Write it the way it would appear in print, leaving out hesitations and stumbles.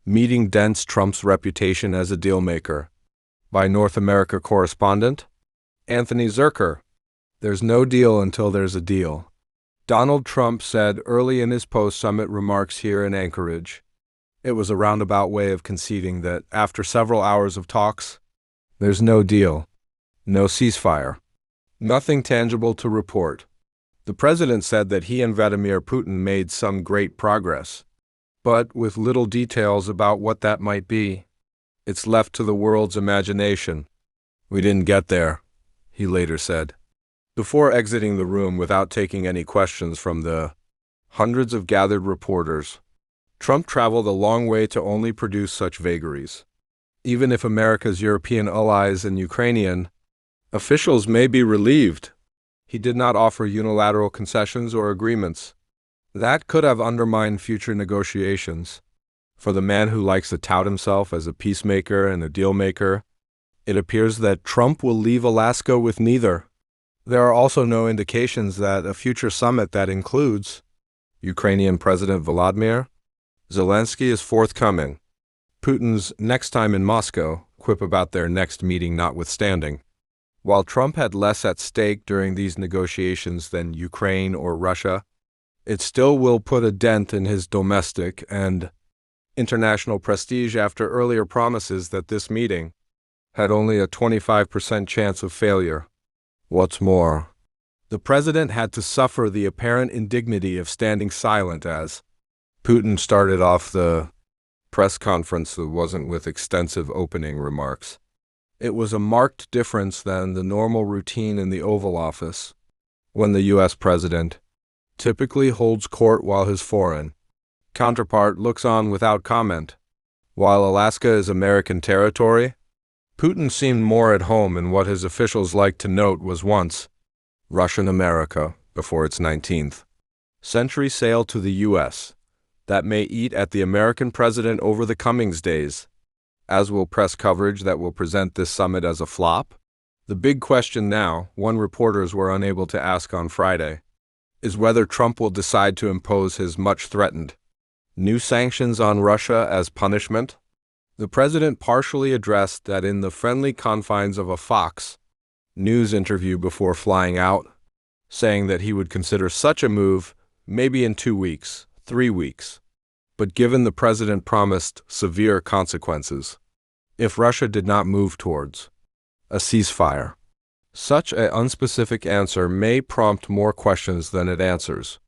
Meeting dents Trump's reputation as a dealmaker. By North America correspondent Anthony Zerker. There's no deal until there's a deal. Donald Trump said early in his post-summit remarks here in Anchorage. It was a roundabout way of conceding that after several hours of talks, there's no deal, no ceasefire, nothing tangible to report. The president said that he and Vladimir Putin made some great progress, but with little details about what that might be. It's left to the world's imagination. We didn't get there, he later said. Before exiting the room without taking any questions from the hundreds of gathered reporters, Trump traveled a long way to only produce such vagaries. Even if America's European allies and Ukrainian officials may be relieved, he did not offer unilateral concessions or agreements. That could have undermined future negotiations. For the man who likes to tout himself as a peacemaker and a dealmaker, it appears that Trump will leave Alaska with neither. There are also no indications that a future summit that includes Ukrainian President Volodymyr Zelensky is forthcoming. Putin's next time in Moscow, quip about their next meeting notwithstanding. While Trump had less at stake during these negotiations than Ukraine or Russia, it still will put a dent in his domestic and international prestige after earlier promises that this meeting had only a 25% chance of failure. What's more, the president had to suffer the apparent indignity of standing silent as Putin started off the press conference that wasn't with extensive opening remarks. It was a marked difference than the normal routine in the Oval Office, when the U.S. president typically holds court while his foreign counterpart looks on without comment. While Alaska is American territory, Putin seemed more at home in what his officials liked to note was once Russian America before its 19th century sale to the U.S. that may eat at the American president over the coming days, as will press coverage that will present this summit as a flop. The big question now, one reporters were unable to ask on Friday, is whether Trump will decide to impose his much-threatened new sanctions on Russia as punishment. The president partially addressed that in the friendly confines of a Fox News interview before flying out, saying that he would consider such a move maybe in 2 weeks, 3 weeks. But given the president promised severe consequences if Russia did not move towards a ceasefire, such an unspecific answer may prompt more questions than it answers.